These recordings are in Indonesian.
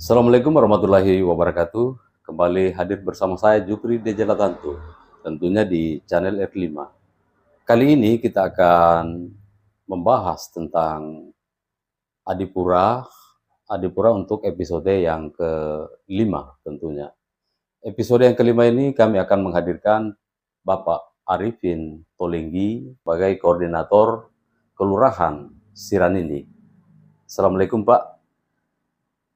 Assalamualaikum warahmatullahi wabarakatuh. Kembali hadir bersama saya Jupri Dejalatanto, tentunya di channel R5. Kali ini kita akan membahas tentang Adipura, Adipura untuk episode yang kelima tentunya. Episode yang kelima ini kami akan menghadirkan Bapak Arifin Tolenggi sebagai koordinator Kelurahan Siranindi. Assalamualaikum Pak.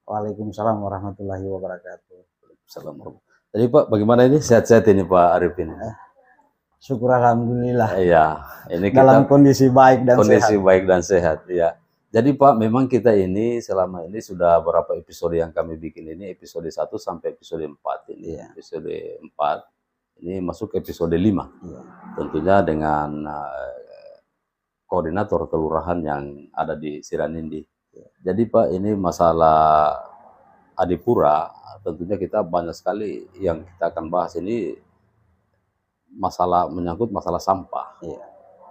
Waalaikumsalam warahmatullahi wabarakatuh. Assalamualaikum. Jadi Pak, bagaimana ini sehat-sehat ini Pak Arifin? Syukur alhamdulillah. Iya, ini kita Dalam kondisi baik dan kondisi sehat. baik dan sehat. Ya. Jadi Pak, memang kita ini selama ini sudah berapa episode yang kami bikin ini, episode 1 sampai episode 4 ini. Iya. Episode 4 ini masuk ke episode 5. Iya. Tentunya dengan koordinator kelurahan yang ada di Siranindi. Jadi Pak, ini masalah Adipura, tentunya kita banyak sekali yang kita akan bahas ini menyangkut masalah sampah. Iya.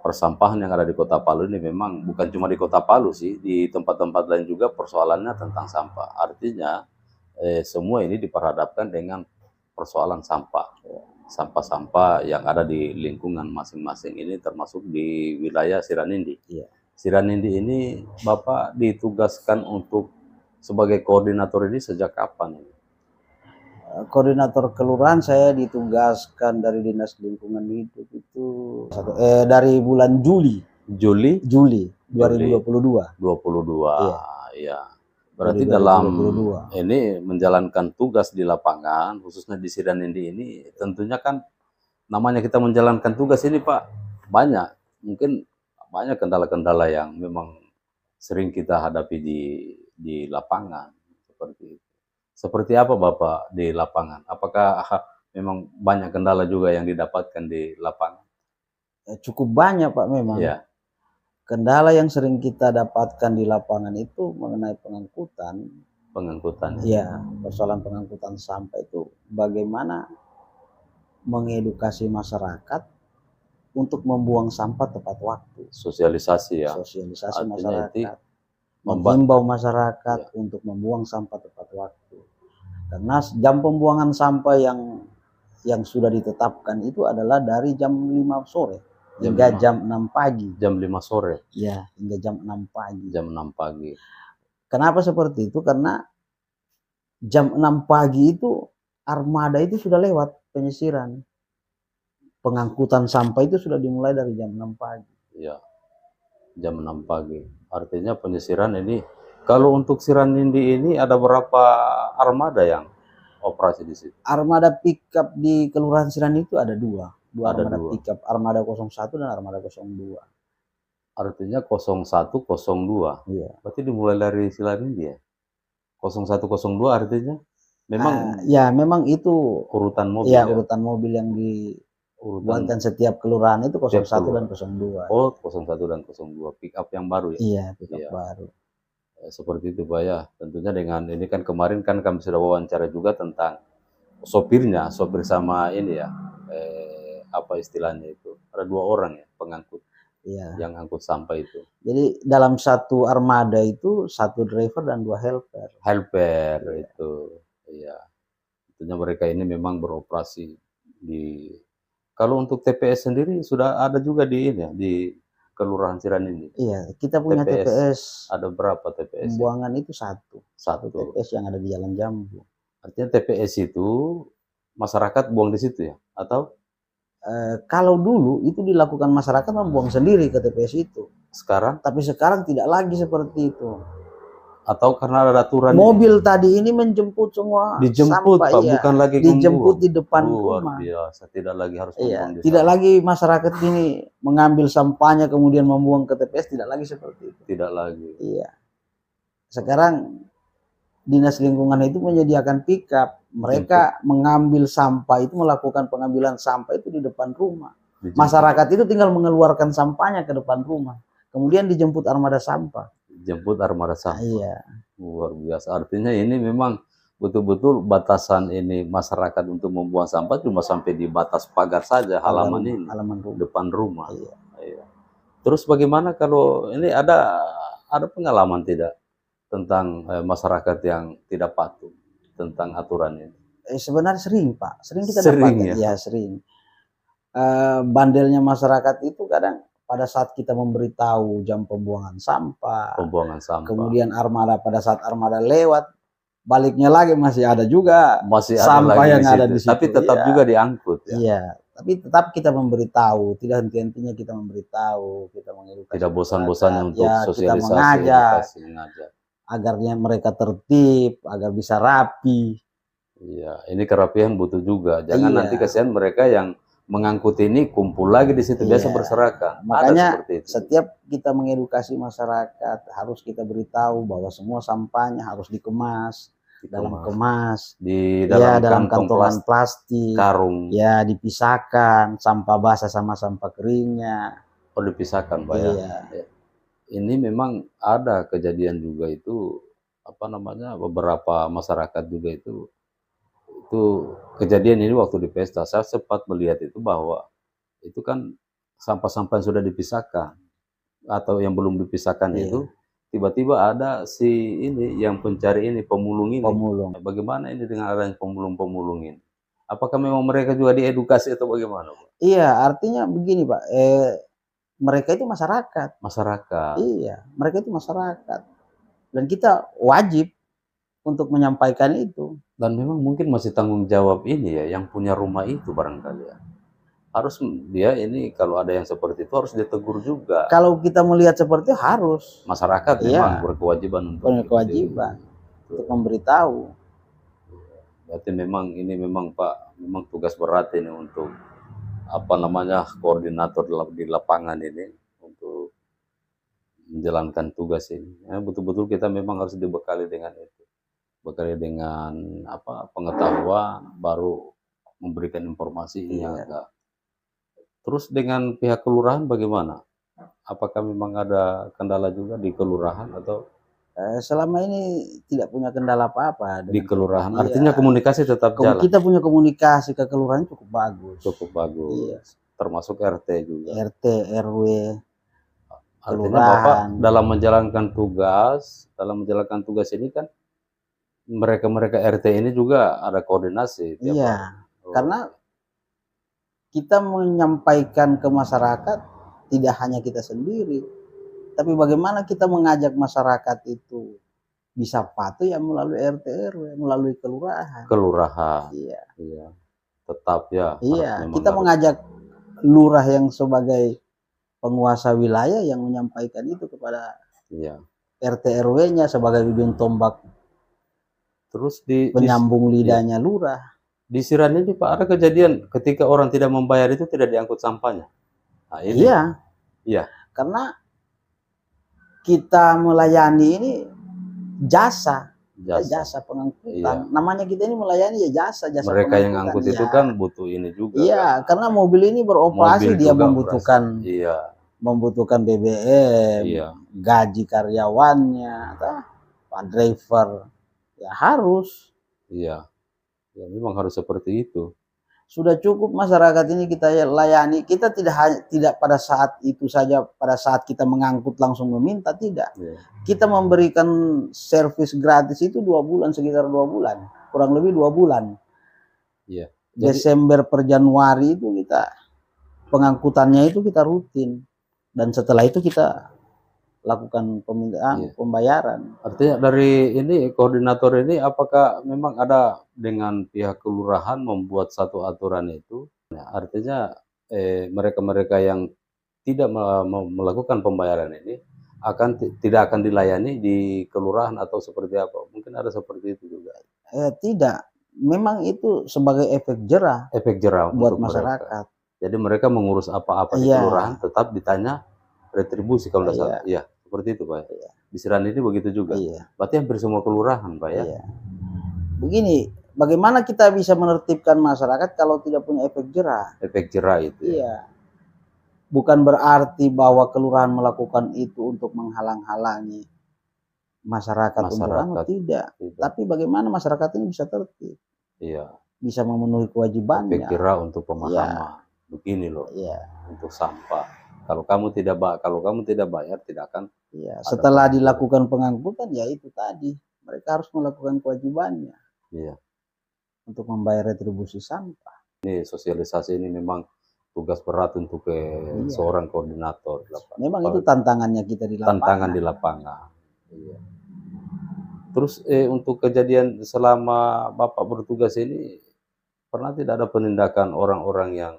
Persampahan yang ada di Kota Palu ini memang bukan cuma di Kota Palu sih, di tempat-tempat lain juga persoalannya tentang sampah. Artinya semua ini diperhadapkan dengan persoalan sampah. Sampah-sampah yang ada di lingkungan masing-masing ini termasuk di wilayah Siranindi. Iya. Siranindi ini Bapak ditugaskan untuk sebagai koordinator ini sejak kapan? Koordinator kelurahan saya ditugaskan dari Dinas Lingkungan Hidup itu dari bulan Juli Juli 2022. 22. Iya. Berarti 2022. dalam ini menjalankan tugas di lapangan, khususnya di Siranindi ini, tentunya kan namanya kita menjalankan tugas ini Pak, banyak. Mungkin banyak kendala-kendala yang memang sering kita hadapi di lapangan seperti itu. Seperti apa Bapak di lapangan? Apakah memang banyak kendala juga yang didapatkan di lapangan? Cukup banyak Pak memang. Ya. Kendala yang sering kita dapatkan di lapangan itu mengenai pengangkutan. Pengangkutan. Ya, persoalan pengangkutan sampah itu bagaimana mengedukasi masyarakat untuk membuang sampah tepat waktu. Sosialisasi ya. Sosialisasi Artinya masyarakat. Menghimbau masyarakat untuk membuang sampah tepat waktu. Karena jam pembuangan sampah yang sudah ditetapkan itu adalah dari jam 5 sore hingga jam 6 pagi. Jam 5 sore? Ya, hingga jam 6 pagi. Jam 6 pagi. Kenapa seperti itu? Karena jam 6 pagi itu armada itu sudah lewat penyisiran. Pengangkutan sampah itu sudah dimulai dari jam 6 pagi. Ya, jam 6 pagi. Artinya penyisiran ini, kalau untuk Siranindi ini ada berapa armada yang operasi di situ? Armada pickup di Kelurahan Siranindi itu ada dua Ada armada dua. pickup, armada 01 dan armada 02. Artinya 01, 02. Iya. Berarti dimulai dari Siranindi ya? 01, 02 artinya memang ya memang itu urutan mobil. Ya, urutan mobil yang dibuatkan setiap kelurahan itu 01 dan 02. Oh, 01 dan 02 pick up yang baru ya? Iya, pick up baru. Seperti itu Pak ya. Tentunya dengan ini kan kemarin kan kami sudah wawancara juga tentang sopirnya, sopir sama ini ya, apa istilahnya itu, ada 2 orang ya pengangkut. Iya. Yang angkut sampah itu. Jadi dalam satu armada itu 1 driver dan 2 helper. Helper itu, iya. Tentunya mereka ini memang beroperasi di. Kalau untuk TPS sendiri sudah ada juga di ini ya, di Kelurahan Siranindi. Iya, kita punya TPS. Ada berapa TPS? Pembuangan itu satu TPS yang ada di Jalan Jambu. Artinya TPS itu masyarakat buang di situ ya, atau? Kalau dulu itu dilakukan masyarakat membuang sendiri ke TPS itu. Sekarang? Tapi sekarang tidak lagi seperti itu. Atau karena ada aturan? Mobil tadi ini menjemput semua. Dijemput sampah, Pak, iya. Bukan lagi dijemput di depan luar rumah. Biasa, tidak lagi harus membuang di Tidak sana. lagi masyarakat ini mengambil sampahnya kemudian membuang ke TPS, tidak lagi seperti itu. Tidak lagi. Iya. Sekarang Dinas Lingkungan itu menyediakan pickup. Mereka mengambil sampah itu, melakukan pengambilan sampah itu di depan rumah. Masyarakat itu tinggal mengeluarkan sampahnya ke depan rumah. Kemudian dijemput armada sampah. Jemput armada sampah. Iya. Luar biasa. Artinya ini memang betul-betul batasan ini masyarakat untuk membuang sampah cuma sampai di batas pagar saja, halaman ini, halaman rumah. Depan rumah. Iya. Terus bagaimana kalau ini ada pengalaman tidak tentang masyarakat yang tidak patuh tentang aturan ini? Sebenarnya sering Pak, sering kita Sering dapatkan, ya? ya sering. Bandelnya masyarakat itu kadang pada saat kita memberitahu jam pembuangan sampah, Pembuangan sampah. kemudian armada pada saat armada lewat, baliknya lagi masih ada juga Masih ada sampah lagi yang di ada situ. di situ. Tapi tetap Iya. juga diangkut ya. Iya, tapi tetap kita memberitahu, tidak henti-hentinya kita memberitahu, kita mengedukasi. Tidak bosan-bosannya untuk ya, kita sosialisasi, mengajak edukasi, mengajak. agarnya mereka tertib, agar bisa rapi. Iya, ini kerapian butuh juga. Jangan Iya. nanti kasihan mereka yang mengangkut ini kumpul lagi di situ, biasa Iya. berserakan. Makanya Ada seperti itu. setiap kita mengedukasi masyarakat harus kita beritahu bahwa semua sampahnya harus dikemas dalam kemas, di ya, dalam dalam kantong kantongan plastik, karung. ya dipisahkan sampah basah sama sampah keringnya. Oh, dipisahkan, Pak ya. Iya. Ini memang ada kejadian juga itu, apa namanya, beberapa masyarakat juga itu kejadian ini waktu di pesta. Saya sempat melihat itu bahwa itu kan sampah-sampah yang sudah dipisahkan atau yang belum dipisahkan itu tiba-tiba ada si ini yang pencari ini, pemulung ini. Pemulung. Bagaimana ini dengan adanya pemulung-pemulung ini? Apakah memang mereka juga diedukasi atau bagaimana, Pak? Iya, artinya begini, Pak. Mereka itu masyarakat. Masyarakat. Iya, mereka itu masyarakat. Dan kita wajib untuk menyampaikan itu. Dan memang mungkin masih tanggung jawab ini ya, yang punya rumah itu barangkali ya. Harus dia ini kalau ada yang seperti itu harus ditegur juga. Kalau kita melihat seperti itu harus. Masyarakat memang berkewajiban untuk untuk memberitahu. Berarti memang ini memang Pak, memang tugas berat ini untuk apa namanya koordinator di lapangan ini untuk menjalankan tugas ini. Ya, betul-betul kita memang harus dibekali dengan itu. Bekali dengan apa pengetahuan, baru memberikan informasi ini yang agak. Terus dengan pihak kelurahan bagaimana? Apakah memang ada kendala juga di kelurahan atau? Selama ini tidak punya kendala apa-apa Di kelurahan. Artinya komunikasi tetap jalan. Kita punya komunikasi ke kelurahan cukup bagus. Cukup bagus. Iya. Termasuk RT juga. RT, RW. Artinya Bapak dalam menjalankan tugas ini kan mereka RT ini juga ada koordinasi. Iya. Karena kita menyampaikan ke masyarakat tidak hanya kita sendiri, tapi bagaimana kita mengajak masyarakat itu bisa patuh ya melalui RT RW, melalui kelurahan. Kelurahan. Iya. Iya. Tetap ya. Iya. Kita mengajak lurah yang sebagai penguasa wilayah yang menyampaikan itu kepada RT RW-nya sebagai ujung tombak. Terus penyambung lidahnya lurah. Di Siran ini Pak ada kejadian ketika orang tidak membayar itu tidak diangkut sampahnya. Nah, ini. Iya. Karena kita melayani ini jasa pengangkutan. Iya. Namanya kita ini melayani ya jasa. Mereka yang angkut itu kan butuh ini juga. Iya, kan? Karena mobil ini beroperasi dia membutuhkan membutuhkan BBM, gaji karyawannya, Pak driver. Ya harus. Iya. Ya memang harus seperti itu. Sudah cukup masyarakat ini kita layani. Kita tidak pada saat itu saja, pada saat kita mengangkut langsung meminta, tidak. Kita memberikan servis gratis itu 2 bulan, sekitar 2 bulan. Kurang lebih 2 bulan. Iya. Desember per Januari itu kita pengangkutannya itu kita rutin. Dan setelah itu kita lakukan pembayaran. Artinya dari ini koordinator ini apakah memang ada dengan pihak kelurahan membuat satu aturan itu? Artinya mereka-mereka yang tidak melakukan pembayaran ini tidak akan dilayani di kelurahan atau seperti apa? Mungkin ada seperti itu juga. Tidak, memang itu sebagai efek jerah. Efek jerah buat untuk masyarakat. Jadi mereka mengurus apa-apa di kelurahan tetap ditanya retribusi kalau tidak salah. Iya. Seperti itu Pak. Di Siran ini begitu juga. Berarti hampir semua kelurahan Pak ya. Begini, bagaimana kita bisa menertibkan masyarakat kalau tidak punya efek jerah? Efek jerah itu. Iya. Bukan berarti bahwa kelurahan melakukan itu untuk menghalang-halangi masyarakat. Tidak. Tapi bagaimana masyarakat ini bisa tertib? Iya. Bisa memenuhi kewajibannya. Efek jerah untuk pemahaman. Begini loh. Untuk sampah. Kalau kamu tidak bayar, tidak akan Iya, ada setelah pengangkutan. dilakukan pengangkutan ya itu tadi, mereka harus melakukan kewajibannya Iya. untuk membayar retribusi sampah. Ini sosialisasi ini memang tugas berat untuk Iya. seorang koordinator di lapangan. Memang itu tantangannya kita di lapangan. Tantangan di lapangan. Iya. Terus untuk kejadian selama Bapak bertugas ini pernah tidak ada penindakan orang-orang yang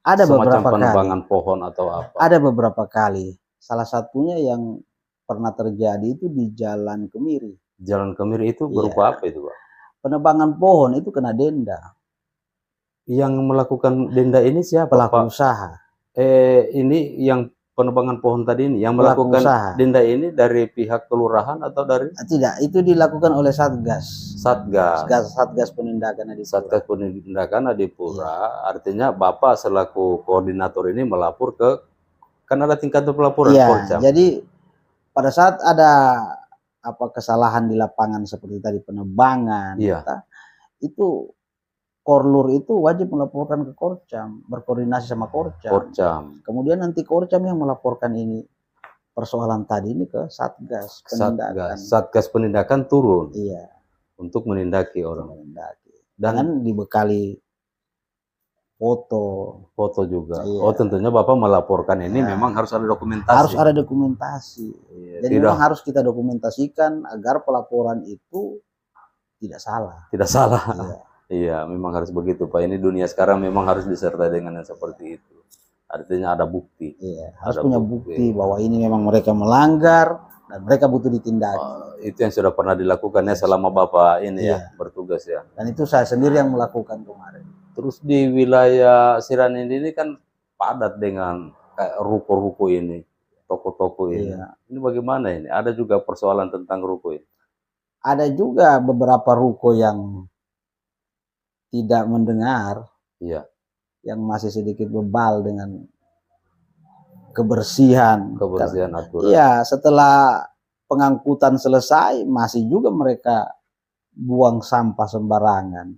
Ada semacam beberapa kali. penebangan pohon atau apa? Ada beberapa kali. Salah satunya yang pernah terjadi itu di Jalan Kemiri. Jalan Kemiri itu berupa apa itu, Pak? Penebangan pohon itu kena denda. Yang melakukan denda ini siapa, Pelaku Pak? usaha. Ini yang penebangan pohon tadi ini, yang Pelaku melakukan usaha. denda ini dari pihak kelurahan atau dari Tidak, itu dilakukan oleh Satgas. Satgas? Satgas penindakan Adipura. Satgas penindakan Adipura, artinya Bapak selaku koordinator ini melapor ke, kan ada tingkat pelaporan Korcam. Jadi pada saat ada kesalahan di lapangan seperti tadi penebangan, itu Korlur itu wajib melaporkan ke Korcam, berkoordinasi sama Korcam. Kemudian nanti Korcam yang melaporkan ini persoalan tadi ini ke Satgas penindakan. Satgas penindakan turun. Iya. Untuk menindaki orang. Dan dibekali foto juga. Iya. Oh, tentunya Bapak melaporkan ini memang harus ada dokumentasi. Harus ada dokumentasi. Iya, jadi memang harus kita dokumentasikan agar pelaporan itu tidak salah. Tidak salah. Iya, memang harus begitu, Pak. Ini dunia sekarang memang harus disertai dengan yang seperti itu. Artinya ada bukti. Iya, harus punya bukti bahwa ini memang mereka melanggar dan mereka butuh ditindaki. Itu yang sudah pernah dilakukannya selama Bapak ini bertugas ya. Dan itu saya sendiri yang melakukan kemarin. Terus di wilayah Siranindi ini kan padat dengan ruko-ruko ini, toko-toko ini. Iya. Ini bagaimana ini? Ada juga persoalan tentang ruko ini? Ada juga beberapa ruko yang tidak mendengar, yang masih sedikit bebal dengan kebersihan aturan. Iya, setelah pengangkutan selesai masih juga mereka buang sampah sembarangan.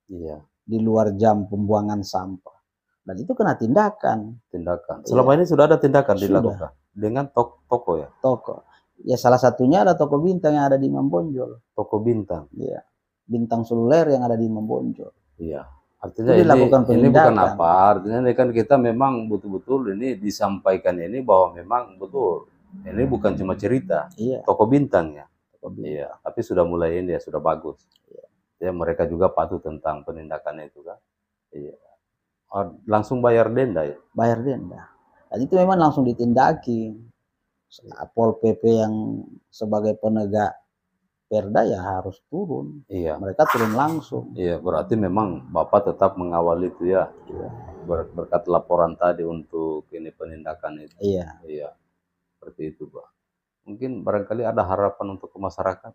Iya. Di luar jam pembuangan sampah. Dan itu kena tindakan. Selama ini sudah ada tindakan dilakukan dengan toko ya. Toko. Ya salah satunya ada toko Bintang yang ada di Mambonjol. Toko Bintang. Iya. Bintang seluler yang ada di Mambonjol. Iya. Artinya ini bukan apa, artinya ini kan kita memang betul-betul ini disampaikan ini bahwa memang betul ini bukan cuma cerita. Toko Bintang ya. Iya, tapi sudah mulai ini ya, sudah bagus. Ya, mereka juga patuh tentang penindakan itu kan. Iya. Langsung bayar denda ya. Bayar denda. Dan itu memang langsung ditindaki. Pol PP yang sebagai penegak Perda ya harus turun. Iya. Mereka turun langsung. Iya, berarti memang Bapak tetap mengawal itu ya. Iya. Berkat laporan tadi untuk ini penindakan itu. Iya. Iya. Seperti itu, Pak. Mungkin barangkali ada harapan untuk masyarakat.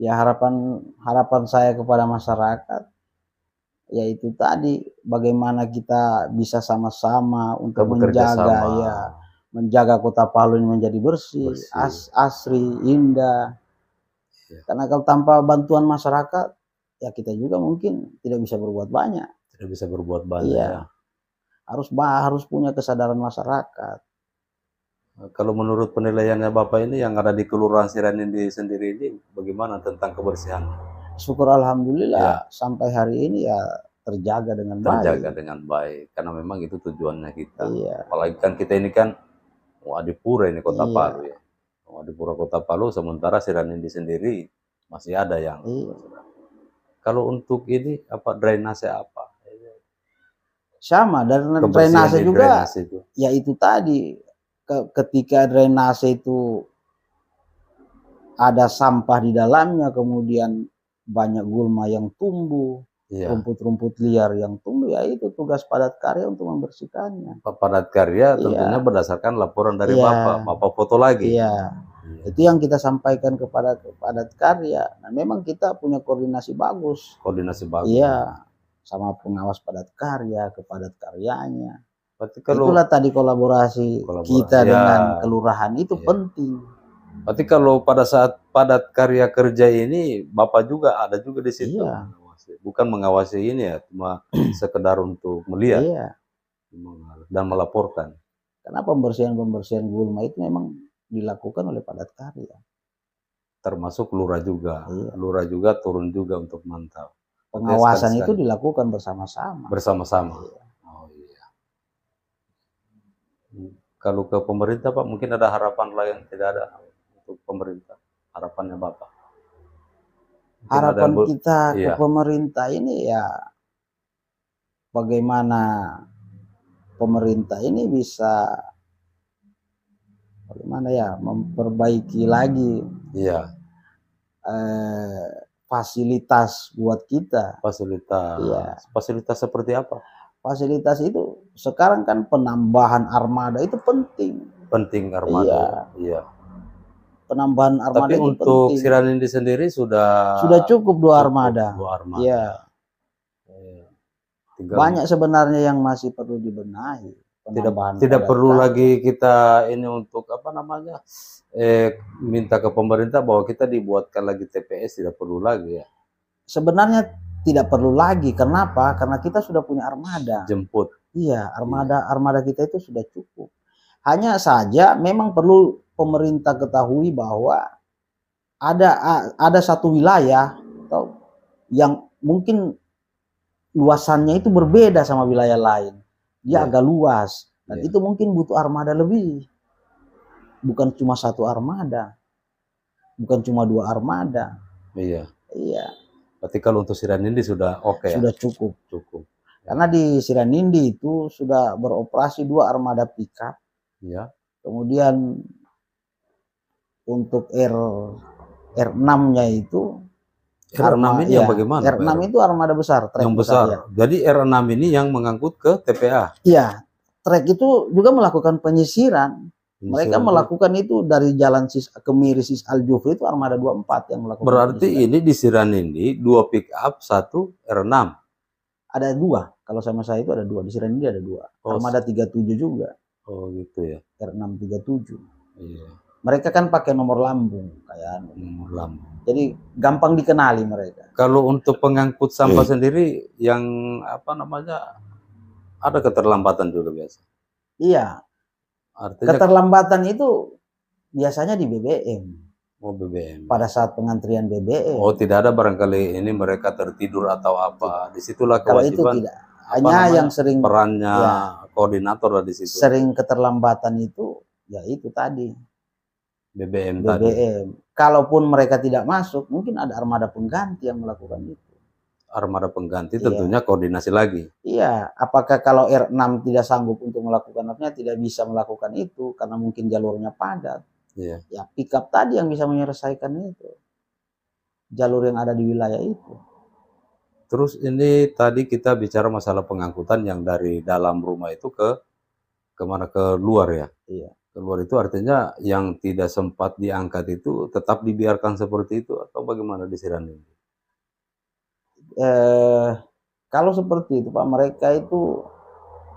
Ya harapan saya kepada masyarakat yaitu tadi bagaimana kita bisa sama-sama untuk menjaga Kota Palu ini menjadi bersih. Asri, indah. Karena kalau tanpa bantuan masyarakat, ya kita juga mungkin tidak bisa berbuat banyak. Tidak bisa berbuat banyak. Iya. Harus punya kesadaran masyarakat. Kalau menurut penilaiannya Bapak ini yang ada di Kelurahan Siranindi sendiri ini, bagaimana tentang kebersihan? Syukur alhamdulillah sampai hari ini ya terjaga dengan baik. Terjaga dengan baik, karena memang itu tujuannya kita. Apalagi kan kita ini kan Adipura ini Kota Palu ya. Adipura Kota Palu, sementara Siranindi sendiri masih ada yang. Kalau untuk ini apa drainase apa? Sama dan drainase juga. Ya itu tadi ketika drainase itu ada sampah di dalamnya, kemudian banyak gulma yang tumbuh, rumput-rumput liar yang tumbuh, ya itu tugas padat karya untuk membersihkannya. Padat karya tentunya berdasarkan laporan dari Bapak foto lagi. Itu yang kita sampaikan kepada padat karya. Nah, memang kita punya koordinasi bagus. Iya, sama pengawas padat karya ke padat karyanya. Itulah tadi kolaborasi kita dengan kelurahan itu penting. Berarti kalau pada saat padat karya kerja ini Bapak juga ada juga di situ. Bukan mengawasi ini ya, cuma sekedar untuk melihat. dan melaporkan. Karena pembersihan gulma itu memang dilakukan oleh padat karya. Termasuk lurah juga. Iya. Lurah juga turun juga untuk mantau. Pengawasan itu Sekali-sekali. dilakukan bersama-sama. Bersama-sama. Iya. Oh iya. Kalau ke pemerintah Pak, mungkin ada harapan lain, tidak ada untuk pemerintah. Harapannya Bapak. Mungkin Harapan ada kita ke iya. pemerintah ini ya bagaimana pemerintah ini bisa bagaimana ya memperbaiki lagi Iya. fasilitas buat kita. Fasilitas. Iya. Fasilitas seperti apa? Fasilitas itu sekarang kan penambahan armada itu penting. Penting armada. Iya. Iya. Penambahan armada Tapi itu untuk penting. Siranindi sendiri sudah cukup dua armada. Iya. Banyak sebenarnya yang masih perlu dibenahi. Tidak perlu lagi kita ini untuk apa namanya minta ke pemerintah bahwa kita dibuatkan lagi TPS, tidak perlu lagi ya. Sebenarnya tidak perlu lagi. Kenapa? Karena kita sudah punya armada. Jemput. Iya, armada kita itu sudah cukup. Hanya saja memang perlu pemerintah ketahui bahwa ada satu wilayah yang mungkin luasannya itu berbeda sama wilayah lain. Dia agak luas dan itu mungkin butuh armada lebih. Bukan cuma satu armada. Bukan cuma dua armada. Iya. Iya. Berarti kalau untuk Siranindi sudah oke. Sudah cukup. Cukup. Karena di Siranindi itu sudah beroperasi 2 armada pickup. Iya. Kemudian untuk R6-nya itu R6 ini yang bagaimana? R6 itu armada besar, trek yang besar. Ya. Jadi R6 ini yang mengangkut ke TPA. Iya. Trek itu juga melakukan penyisiran. Mereka melakukan itu dari jalan Kemiri Sis Al Jufri itu armada 24 yang melakukan. Berarti penyisiran. Ini di Siranindi 2 pick up, 1 R6. Ada 2. Kalau sama saya itu ada 2. Di Siranindi ada 2. Armada 37 juga. Oh gitu ya. R6 37. Iya. Mereka kan pakai nomor lambung kayak nomor lambung. Jadi gampang dikenali mereka. Kalau untuk pengangkut sampah sendiri yang apa namanya ada keterlambatan juga biasa. Iya. Artinya keterlambatan itu biasanya di BBM. Oh BBM. Pada saat pengantrian BBM. Oh tidak ada barangkali ini mereka tertidur atau apa. Disitulah kewajiban. Kalau itu tidak. Hanya yang sering perannya koordinator di situ. Sering keterlambatan itu ya itu tadi. BBM. Kalaupun mereka tidak masuk, mungkin ada armada pengganti yang melakukan itu. Armada pengganti tentunya koordinasi lagi. Iya, apakah kalau R6 tidak sanggup untuk melakukan artinya tidak bisa melakukan itu karena mungkin jalurnya padat. Iya. Ya pickup tadi yang bisa menyelesaikan itu. Jalur yang ada di wilayah itu. Terus ini tadi kita bicara masalah pengangkutan yang dari dalam rumah itu ke kemana, ke luar ya? Iya. Keluar itu artinya yang tidak sempat diangkat itu tetap dibiarkan seperti itu atau bagaimana di Siranindi? Kalau seperti itu Pak, mereka itu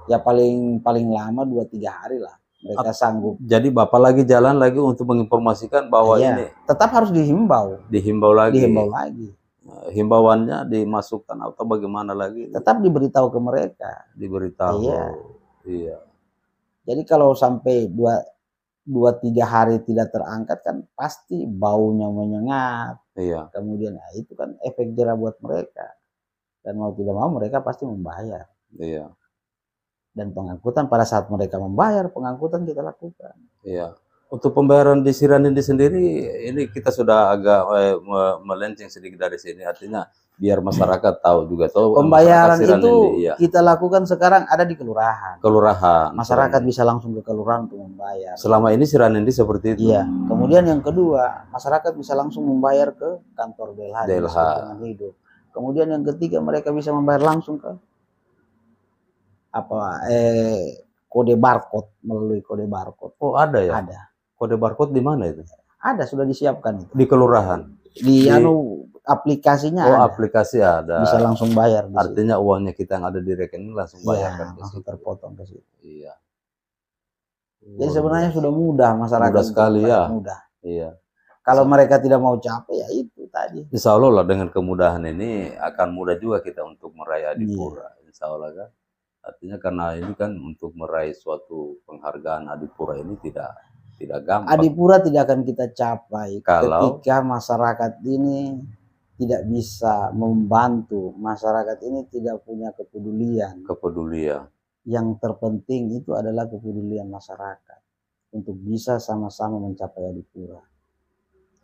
ya paling lama 2-3 hari lah mereka sanggup. Jadi Bapak lagi jalan lagi untuk menginformasikan bahwa ini tetap harus dihimbau. Dihimbau lagi. Himbauannya dimasukkan atau bagaimana lagi? Tetap diberitahu ke mereka. Diberitahu. Iya. Jadi kalau sampai 2-3 hari tidak terangkat kan pasti baunya menyengat. Iya. Kemudian itu kan efek jera buat mereka. Dan mau tidak mau mereka pasti membayar. Iya. Dan pengangkutan pada saat mereka membayar, pengangkutan kita lakukan. Iya. Untuk pembayaran di Siranindi sendiri ini kita sudah agak melenceng sedikit dari sini. Artinya biar masyarakat tahu juga pembayaran itu kita lakukan sekarang ada di kelurahan. Masyarakat bisa langsung ke kelurahan untuk membayar. Selama ini Siranindi seperti itu. Iya. Kemudian yang kedua, masyarakat bisa langsung membayar ke kantor DLH. Hidup. Kemudian yang ketiga mereka bisa membayar langsung ke kode barcode, melalui kode barcode. Oh ada ya? Ada. Kode barcode di mana itu? Ada, sudah disiapkan itu. Di kelurahan? Di aplikasinya ada. Aplikasi ada. Bisa langsung bayar. Artinya uangnya kita yang ada di rekening langsung bayarkan. Langsung terpotong ke situ. Iya. Jadi sebenarnya sudah mudah masyarakat. Mudah sekali ya. Mudah. Iya. Kalau mereka tidak mau capek ya itu tadi. Insya Allah lah dengan kemudahan ini akan mudah juga kita untuk meraya di pura. Insya Allah kan. Artinya karena ini kan untuk meraih suatu penghargaan Adipura ini tidak gampang. Adipura tidak akan kita capai Kalau ketika masyarakat ini tidak bisa membantu, masyarakat ini tidak punya kepedulian. Yang terpenting itu adalah kepedulian masyarakat untuk bisa sama-sama mencapai Adipura.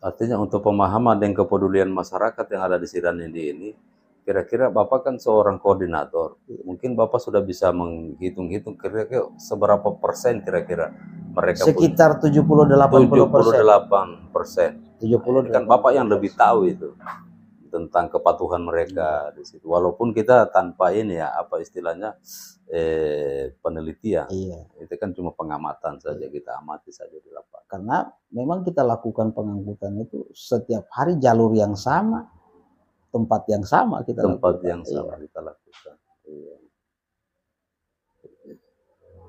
Artinya untuk pemahaman dan kepedulian masyarakat yang ada di Siranindi ini, kira-kira Bapak kan seorang koordinator, mungkin Bapak sudah bisa menghitung-hitung kira-kira seberapa persen kira-kira mereka sekitar 78%. 70-80%. Kan Bapak yang lebih tahu itu tentang kepatuhan mereka di situ. Walaupun kita tanpa ini ya, apa istilahnya, penelitian. Itu kan cuma pengamatan saja, kita amati saja di lapangan. Karena memang kita lakukan pengangkutan itu setiap hari jalur yang sama, tempat yang sama kita lakukan. Kita lakukan.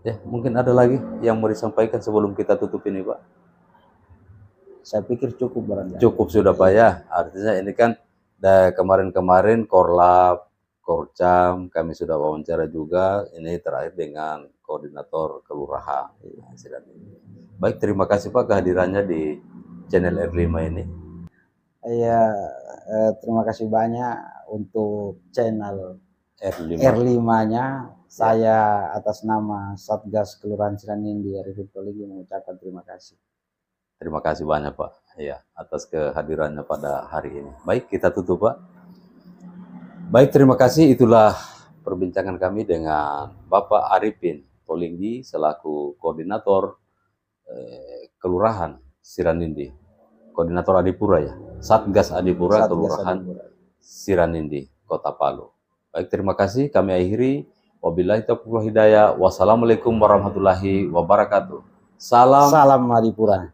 Ya, mungkin ada lagi yang mau disampaikan sebelum kita tutup ini, Pak? Saya pikir cukup barangkali. Cukup sudah, Pak ya. Artinya ini kan kemarin-kemarin Korlap, Korcam, kami sudah wawancara juga. Ini terakhir dengan koordinator kelurahan. Baik, terima kasih Pak kehadirannya di channel R5 ini. Iya, terima kasih banyak untuk channel R5-nya. Saya atas nama Satgas Kelurahan Siranindi Arifin Toligi mengucapkan terima kasih. Terima kasih banyak Pak, ya, atas kehadirannya pada hari ini. Baik, kita tutup Pak. Baik, terima kasih. Itulah perbincangan kami dengan Bapak Arifin Toligi selaku koordinator Kelurahan Siranindi, koordinator Adipura ya, Satgas Adipura Kelurahan Siranindi, Kota Palu. Baik, terima kasih. Kami akhiri. Wabillahi taufiq wal hidayah. Wassalamualaikum warahmatullahi wabarakatuh. Salam Adipura.